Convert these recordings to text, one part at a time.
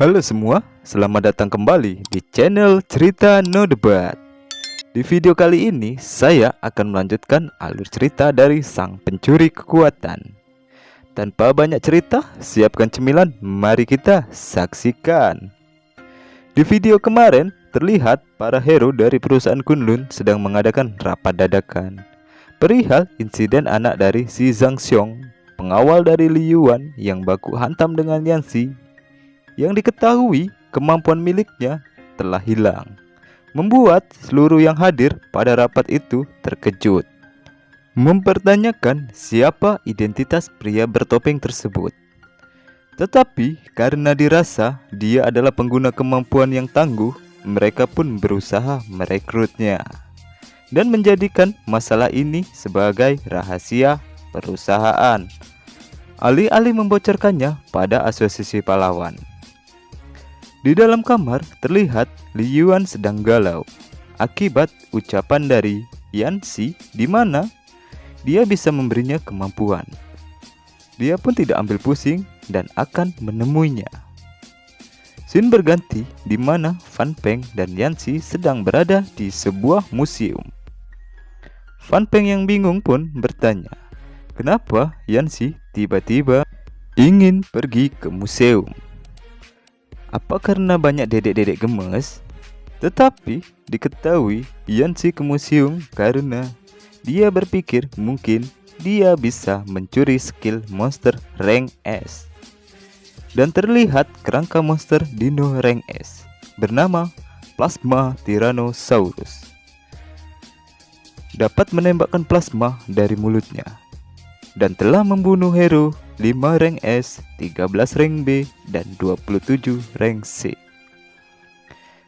Halo semua, selamat datang kembali di channel Cerita No Debat. Di video kali ini, saya akan melanjutkan alur cerita dari Sang Pencuri Kekuatan. Tanpa banyak cerita, siapkan cemilan, mari kita saksikan. Di video kemarin, terlihat para hero dari perusahaan Kunlun sedang mengadakan rapat dadakan perihal insiden anak dari si Zhang Xiong, pengawal dari Li Yuan yang baku hantam dengan Yanxi. Yang diketahui kemampuan miliknya telah hilang, membuat seluruh yang hadir pada rapat itu terkejut, mempertanyakan siapa identitas pria bertopeng tersebut. Tetapi karena dirasa dia adalah pengguna kemampuan yang tangguh, mereka pun berusaha merekrutnya dan menjadikan masalah ini sebagai rahasia perusahaan, alih-alih membocorkannya pada asosiasi pahlawan. Di dalam kamar terlihat Li Yuan sedang galau akibat ucapan dari Yanxi di mana dia bisa memberinya kemampuan. Dia pun tidak ambil pusing dan akan menemuinya. Scene berganti di mana Fan Peng dan Yanxi sedang berada di sebuah museum. Fan Peng yang bingung pun bertanya, kenapa Yanxi tiba-tiba ingin pergi ke museum? Apa karena banyak dedek-dedek gemes? Tetapi diketahui Yanxi ke museum karena dia berpikir mungkin dia bisa mencuri skill monster rank S. Dan terlihat kerangka monster dino rank S bernama Plasma Tyrannosaurus dapat menembakkan plasma dari mulutnya dan telah membunuh hero 5 rank S, 13 rank B, dan 27 rank C.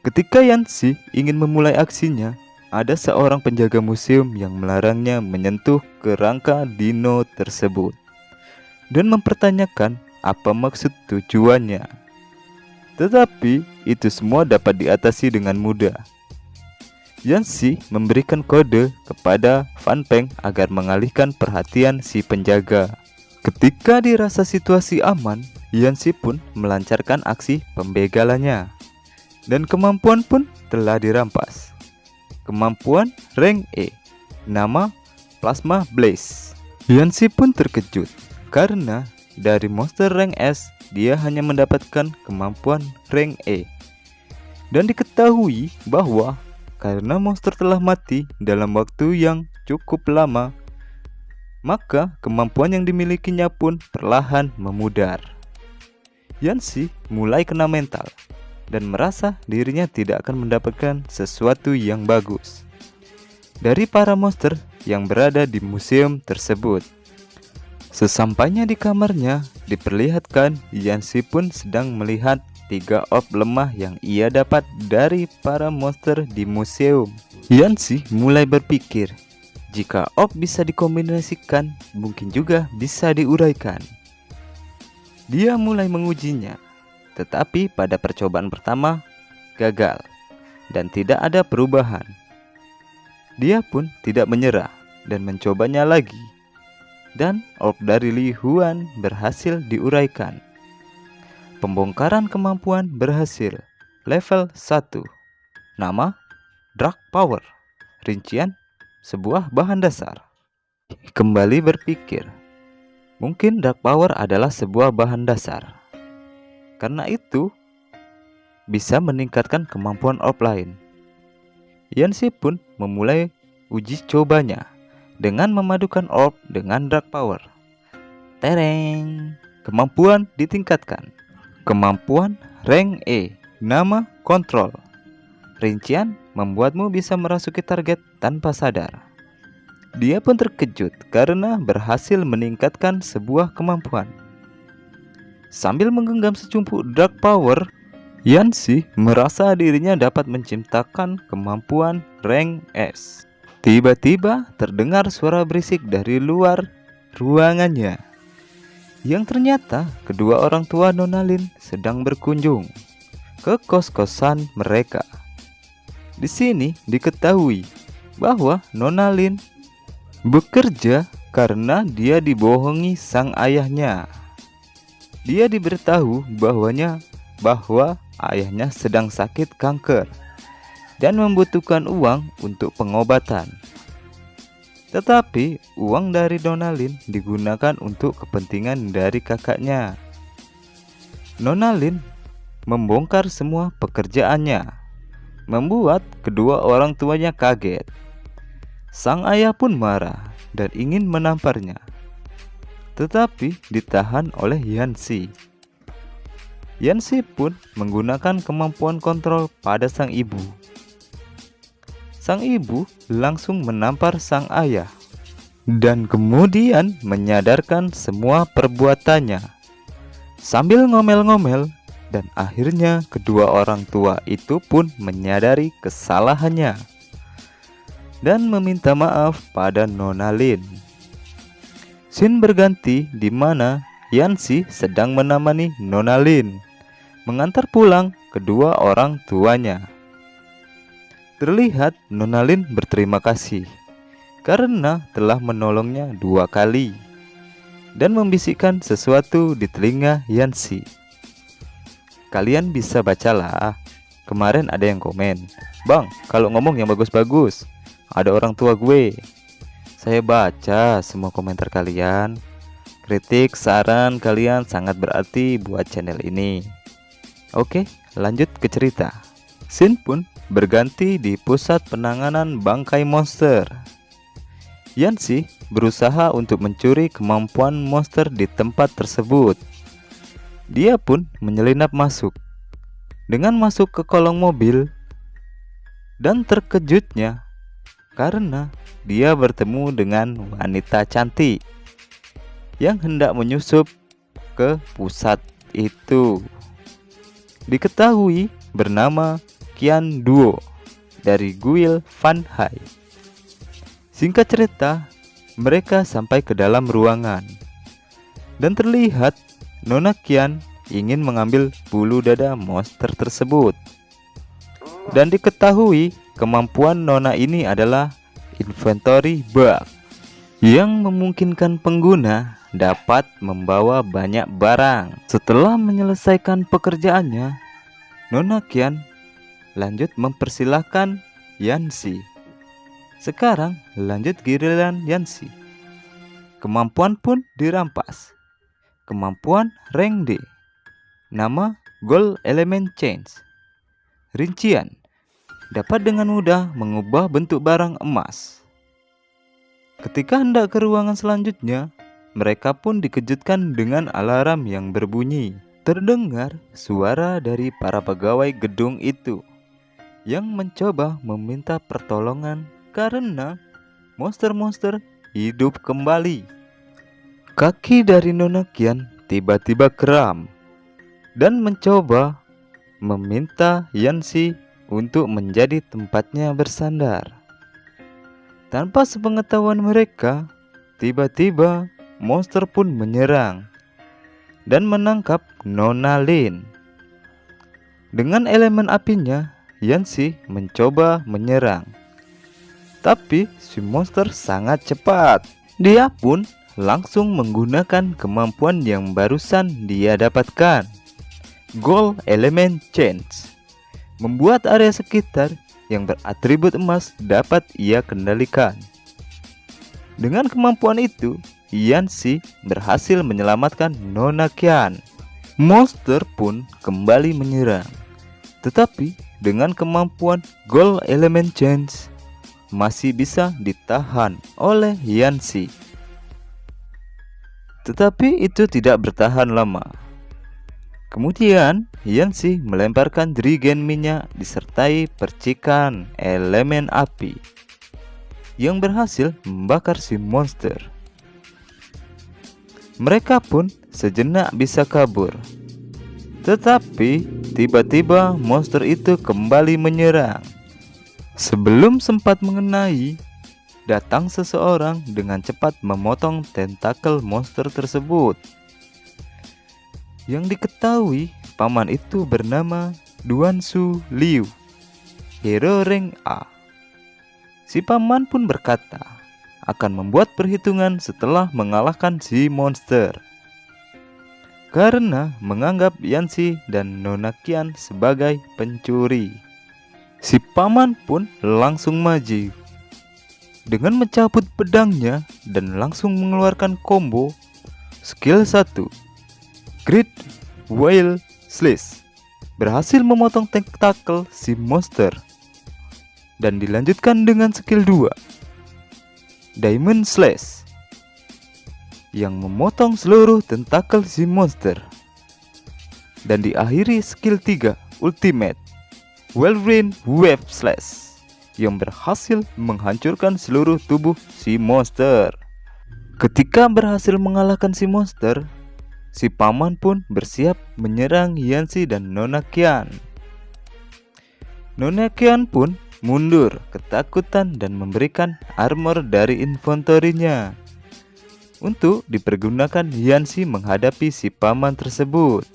Ketika Yanxi ingin memulai aksinya, ada seorang penjaga museum yang melarangnya menyentuh kerangka dino tersebut dan mempertanyakan apa maksud tujuannya. Tetapi itu semua dapat diatasi dengan mudah. Yanxi memberikan kode kepada Fan Peng agar mengalihkan perhatian si penjaga. Ketika dirasa situasi aman, Yanxi pun melancarkan aksi pembegalannya. Dan kemampuan pun telah dirampas. Kemampuan rank E, nama Plasma Blaze. Yanxi pun terkejut karena dari monster rank S dia hanya mendapatkan kemampuan rank E. Dan diketahui bahwa karena monster telah mati dalam waktu yang cukup lama, maka kemampuan yang dimilikinya pun perlahan memudar. Yanxi mulai kena mental dan merasa dirinya tidak akan mendapatkan sesuatu yang bagus dari para monster yang berada di museum tersebut. Sesampainya di kamarnya, diperlihatkan Yanxi pun sedang melihat 3 orb lemah yang ia dapat dari para monster di museum. Yanxi mulai berpikir, jika orb bisa dikombinasikan, mungkin juga bisa diuraikan. Dia mulai mengujinya, tetapi pada percobaan pertama gagal dan tidak ada perubahan. Dia pun tidak menyerah dan mencobanya lagi. Dan orb dari Li Yuan berhasil diuraikan. Pembongkaran kemampuan berhasil. Level 1. Nama Dark Power. Rincian sebuah bahan dasar. Kembali berpikir, mungkin Dark Power adalah sebuah bahan dasar. Karena itu bisa meningkatkan kemampuan orb lain. Yanxi pun memulai uji cobanya dengan memadukan orb dengan Dark Power. Tereng, kemampuan ditingkatkan. Kemampuan rank E, nama Kontrol. Rincian membuatmu bisa merasuki target tanpa sadar. Dia pun terkejut karena berhasil meningkatkan sebuah kemampuan. Sambil menggenggam secumpuk Dark Power, Yanxi merasa dirinya dapat menciptakan kemampuan rank S. Tiba-tiba terdengar suara berisik dari luar ruangannya, yang ternyata kedua orang tua Nona Lin sedang berkunjung ke kos-kosan mereka. Di sini diketahui bahwa Nona Lin bekerja karena dia dibohongi sang ayahnya. Dia diberitahu bahwanya bahwa ayahnya sedang sakit kanker dan membutuhkan uang untuk pengobatan. Tetapi uang dari Nona Lin digunakan untuk kepentingan dari kakaknya. Nona Lin membongkar semua pekerjaannya, membuat kedua orang tuanya kaget. Sang ayah pun marah dan ingin menamparnya, tetapi ditahan oleh Yanxi. Yanxi pun menggunakan kemampuan kontrol pada sang ibu. Sang ibu langsung menampar sang ayah dan kemudian menyadarkan semua perbuatannya sambil ngomel-ngomel, dan akhirnya kedua orang tua itu pun menyadari kesalahannya dan meminta maaf pada Nona Lin. Scene berganti di mana Yanxi sedang menemani Nona Lin mengantar pulang kedua orang tuanya. Terlihat Nona Lin berterima kasih karena telah menolongnya 2 kali dan membisikkan sesuatu di telinga Yanxi. Kalian bisa bacalah. Kemarin ada yang komen, "Bang, kalau ngomong yang bagus-bagus, ada orang tua gue." Saya baca semua komentar kalian. Kritik, saran kalian sangat berarti buat channel ini. Oke, lanjut ke cerita. Scene pun berganti di pusat penanganan bangkai monster. Yanxi berusaha untuk mencuri kemampuan monster di tempat tersebut. Dia pun menyelinap masuk. Dengan masuk ke kolong mobil, dan terkejutnya karena dia bertemu dengan wanita cantik yang hendak menyusup ke pusat itu. Diketahui bernama Qian Duo dari Guild Fan Hai. Singkat cerita, mereka sampai ke dalam ruangan dan terlihat Nona Qian ingin mengambil bulu dada monster tersebut. Dan diketahui kemampuan Nona ini adalah inventory bug yang memungkinkan pengguna dapat membawa banyak barang. Setelah menyelesaikan pekerjaannya, Nona Qian lanjut mempersilahkan Yanxi. Sekarang lanjut giliran Yanxi. Kemampuan pun dirampas. Kemampuan rank D. Nama Gold Element Change. Rincian: dapat dengan mudah mengubah bentuk barang emas. Ketika hendak ke ruangan selanjutnya, mereka pun dikejutkan dengan alarm yang berbunyi. Terdengar suara dari para pegawai gedung itu yang mencoba meminta pertolongan karena monster-monster hidup kembali. Kaki dari Nona Qian tiba-tiba kram dan mencoba meminta Yanxi untuk menjadi tempatnya bersandar. Tanpa sepengetahuan mereka, tiba-tiba monster pun menyerang dan menangkap Nona Lin. Dengan elemen apinya, Yanxi mencoba menyerang, tapi si monster sangat cepat. Dia pun langsung menggunakan kemampuan yang barusan dia dapatkan, Gold Element Change, membuat area sekitar yang beratribut emas dapat ia kendalikan. Dengan kemampuan itu, Yanxi berhasil menyelamatkan Nona Qian. Monster pun kembali menyerang, tetapi dengan kemampuan Gold Element Change masih bisa ditahan oleh Yanxi. Tetapi itu tidak bertahan lama. Kemudian Yanxi melemparkan jerigen minyak disertai percikan elemen api yang berhasil membakar si monster. Mereka pun sejenak bisa kabur, tetapi tiba-tiba monster itu kembali menyerang. Sebelum sempat mengenai, datang seseorang dengan cepat memotong tentakel monster tersebut. Yang diketahui paman itu bernama Duanshu Liu, hero rank A. Si paman pun berkata akan membuat perhitungan setelah mengalahkan si monster. karena menganggap Yancy dan Nona Qian sebagai pencuri. Si paman pun langsung maju dengan mencabut pedangnya dan langsung mengeluarkan combo skill 1 Great Whale Slash, berhasil memotong tentakel si monster. Dan dilanjutkan dengan skill 2 Diamond Slash yang memotong seluruh tentakel si monster. Dan diakhiri skill 3 Ultimate Wolverine Wave Slash yang berhasil menghancurkan seluruh tubuh si monster. Ketika berhasil mengalahkan si monster, si paman pun bersiap menyerang Yancy dan Nona Qian. Nona Qian pun mundur ketakutan dan memberikan armor dari inventorinya untuk dipergunakan Yancy menghadapi si paman tersebut.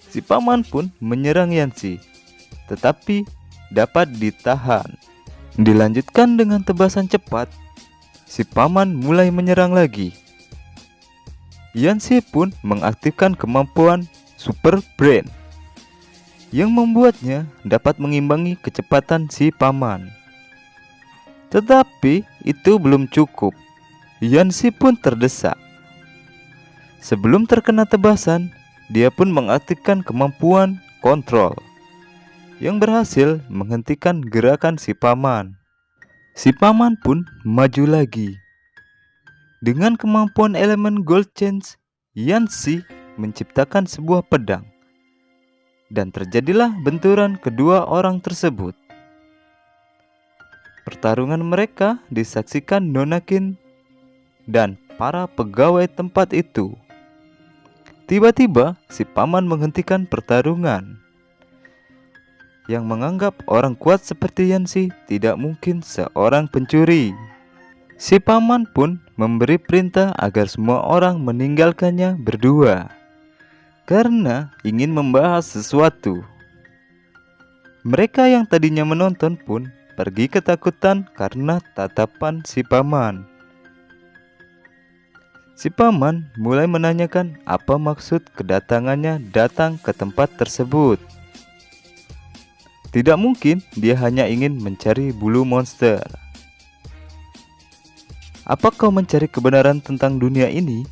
Si paman pun menyerang Yancy, tetapi dapat ditahan. Dilanjutkan dengan tebasan cepat, si paman mulai menyerang lagi. Yancy pun mengaktifkan kemampuan Super Brain yang membuatnya dapat mengimbangi kecepatan si paman. Tetapi itu belum cukup. Yancy pun terdesak. Sebelum terkena tebasan, dia pun mengaktifkan kemampuan kontrol yang berhasil menghentikan gerakan si paman. Si paman pun maju lagi. Dengan kemampuan elemen Gold Change, Yancy menciptakan sebuah pedang. Dan terjadilah benturan kedua orang tersebut. Pertarungan mereka disaksikan Nona Qian dan para pegawai tempat itu. Tiba-tiba si paman menghentikan pertarungan. Yang menganggap orang kuat seperti Yancy tidak mungkin seorang pencuri. Si paman pun memberi perintah agar semua orang meninggalkannya berdua karena ingin membahas sesuatu. Mereka yang tadinya menonton pun pergi ketakutan karena tatapan si paman. Si paman mulai menanyakan apa maksud kedatangannya datang ke tempat tersebut. Tidak mungkin dia hanya ingin mencari bulu monster. Apa kau mencari kebenaran tentang dunia ini?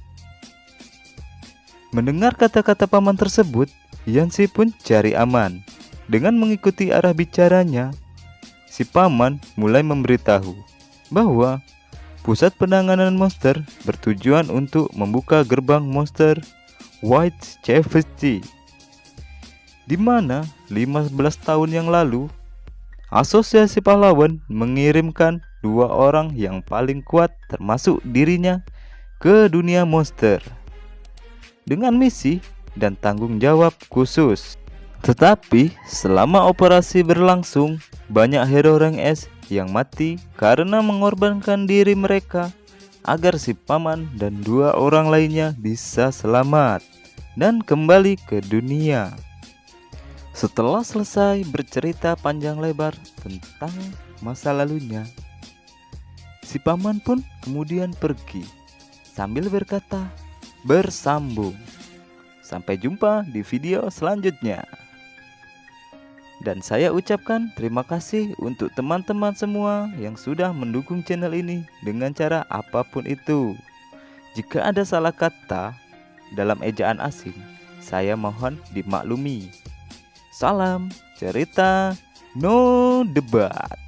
Mendengar kata-kata paman tersebut, Yancy pun cari aman. Dengan mengikuti arah bicaranya, si paman mulai memberitahu bahwa pusat penanganan monster bertujuan untuk membuka gerbang monster White Cavity, di mana 15 tahun yang lalu Asosiasi Pahlawan mengirimkan 2 orang yang paling kuat termasuk dirinya ke dunia monster dengan misi dan tanggung jawab khusus. Tetapi selama operasi berlangsung, banyak hero rank S yang mati karena mengorbankan diri mereka agar si paman dan 2 orang lainnya bisa selamat dan kembali ke dunia. Setelah selesai bercerita panjang lebar tentang masa lalunya, si paman pun kemudian pergi sambil berkata, "Bersambung. Sampai jumpa di video selanjutnya." Dan saya ucapkan terima kasih untuk teman-teman semua yang sudah mendukung channel ini dengan cara apapun itu. Jika ada salah kata dalam ejaan asing, saya mohon dimaklumi. Salam cerita no debat.